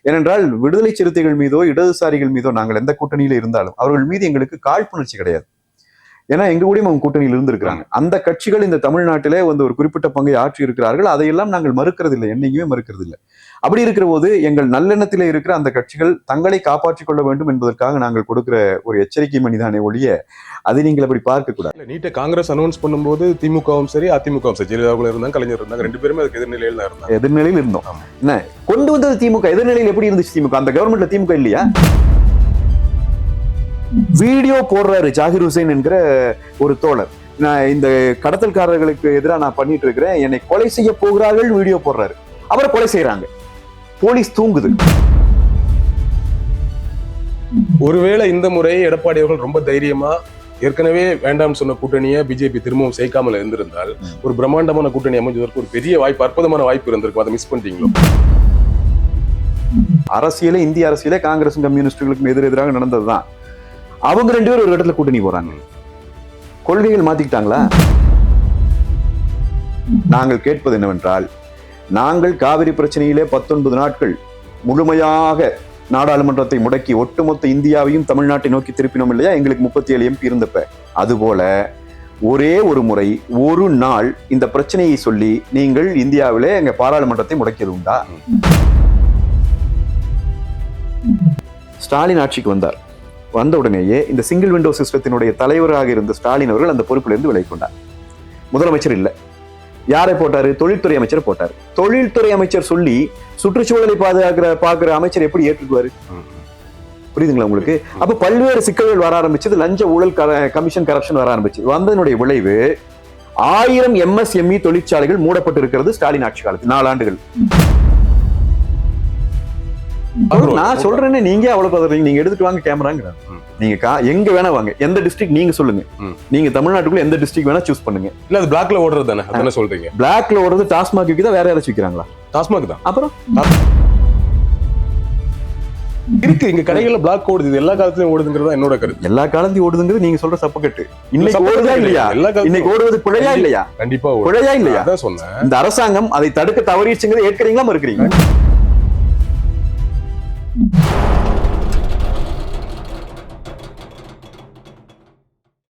ஏனென்றால் விடுதலை சிறுத்தைகள் மீதோ இடதுசாரிகள் மீதோ நாங்கள் எந்த கூட்டணியில இருந்தாலும் அவர்கள் மீது எங்களுக்கு காழ்ப்புணர்ச்சி கிடையாது. ஏன்னா எங்க கூடயும் அவங்க கூட்டணியில் இருந்திருக்கிறாங்க. அந்த கட்சிகள் இந்த தமிழ்நாட்டிலே ஒரு குறிப்பிட்ட பங்கை ஆற்றி இருக்கிறார்கள். அதையெல்லாம் நாங்கள் மறுக்கிறது இல்லை, என்னைக்குமே மறுக்கிறது இல்லை. அப்படி இருக்கிற போது எங்கள் நல்லெண்ணத்திலே இருக்கிற அந்த கட்சிகள் தங்களை காப்பாற்றிக் கொள்ள வேண்டும் என்பதற்காக நாங்கள் கொடுக்கிற ஒரு எச்சரிக்கை மணிதானே ஒழிய அதை நீங்கள் அப்படி பார்க்க கூடாது. நீட்டை காங்கிரஸ் அனௌன்ஸ் பண்ணும்போது திமுகவும் சரி அதிமுகவும் சரி, ஜெயலலிதா இருந்தாங்க, கலைஞர் இருந்தாங்க, 2 பேருமே அதுக்கு எதிர்நிலையில் தான் இருந்தாங்க. எதிர்நிலையில் இருந்தோம். என்ன கொண்டு வந்தது திமுக. எதிர்நிலையில் எப்படி இருந்துச்சு திமுக? அந்த கவர்மெண்ட்ல திமுக இல்லையா? வீடியோ போடுறாரு ஜாகிர் ஹுசைன் என்கிற ஒரு தோழர், நான் இந்த கடத்தல்காரர்களுக்கு எதிராக நான் பண்ணிட்டு இருக்கிறேன், என்னை கொலை செய்ய போகிறார்கள், வீடியோ போடுறாரு. அவரை கொலை செய்யறாங்க, போலீஸ் தூங்குது. ஒருவேளை இந்த முறை எடப்பாடி அவர்கள் ரொம்ப தைரியமா ஏற்கனவே வேண்டாம் சொன்ன கூட்டணியை பிஜேபி திரும்பவும் சேர்க்காமல் இருந்திருந்தால் ஒரு பிரம்மாண்டமான கூட்டணி அமைஞ்சதற்கு ஒரு பெரிய வாய்ப்பு, அற்புதமான வாய்ப்பு இருந்திருக்கும். அதை மிஸ் பண்ணிட்டீங்களோ? அரசியலே, இந்திய அரசியலே காங்கிரசும் கம்யூனிஸ்டுகளுக்கும் எதிராக நடந்ததுதான். அவங்க 2 பேரும் ஒரு இடத்துல கூட்டணி போறாங்க. கொள்கைகள் மாத்திக்கிட்டாங்களா? நாங்கள் கேட்பது என்னவென்றால், நாங்கள் காவிரி பிரச்சனையிலே 19 நாட்கள் முழுமையாக நாடாளுமன்றத்தை முடக்கி ஒட்டுமொத்த இந்தியாவையும் தமிழ்நாட்டை நோக்கி திருப்பினோம் இல்லையா? எங்களுக்கு 37 MP இருந்தப்ப. அதுபோல ஒரே ஒரு முறை, ஒரு நாள் இந்த பிரச்சனையை சொல்லி நீங்கள் இந்தியாவிலே எங்க பாராளுமன்றத்தை முடக்கியது உண்டா? ஸ்டாலின் ஆட்சிக்கு வந்தார். வந்த உடனேயே இந்த சிங்கிள் விண்டோ சிஸ்டத்தினுடைய தலைவராக இருந்த ஸ்டாலின் அவர்கள் அந்த பொறுப்பிலிருந்து விலகி கொண்டார். முதலமைச்சர் இல்லை. யாரை போட்டாரு? தொழில்துறை அமைச்சர் போட்டார். தொழில்துறை அமைச்சர் சொல்லி சுற்றுச்சூழலை பாக்குற அமைச்சர் எப்படி ஏற்றுக்குவாரு? புரியுதுங்களா உங்களுக்கு? அப்ப பல்வேறு சிக்கல்கள் வர ஆரம்பிச்சது. லஞ்ச ஊழல் கமிஷன் கரப்ஷன் வர ஆரம்பிச்சு. வந்ததனுடைய விளைவு 1000 MSME தொழிற்சாலைகள் மூடப்பட்டு இருக்கிறது ஸ்டாலின் ஆட்சி காலத்தில் 4 ஆண்டுகள். நான் சொல்றேன்னு நீங்க அவ்வளவு பதறீங்க. நீங்க எடுத்துட்டு வாங்க கேமராங்க. நீங்க எங்க வேணா வாங்க, எந்த டிஸ்ட்ரிக்ட் நீங்க சொல்லுங்க. நீங்க தமிழ்நாட்டுக்குள்ள எந்த டிஸ்ட்ரிக்ட் வேணா சூஸ் பண்ணுங்க. இல்ல அது பிளாக்ல ஓடுறது தானே, அதானே சொல்றீங்க? பிளாக்ல ஓடுறது டாஸ்மாக் தான், வேற யாராச்சும் விக்கிறாங்களா? டாஸ்மாக் தான். அப்புறம் இருக்கு, இங்க கடைகள்ல பிளாக் ஓடுது. இது எல்லா காலத்திலயும் ஓடுதுங்கிறது என்னோட கருத்து. எல்லா காலத்தையும் ஓடுதுங்கிறது நீங்க சொல்ற சப்பக்கட்டு. இன்னைக்கு ஓடுதா இல்லையா? இன்னைக்கு ஓடுவது பிழையா இல்லையா? கண்டிப்பா பிழையா இல்லையா? அதான் சொன்னேன். இந்த அரசாங்கம் அதை தடுக்க தவறிடுச்சுங்கிறத ஏற்கறீங்களா மறுக்கிறீங்களா?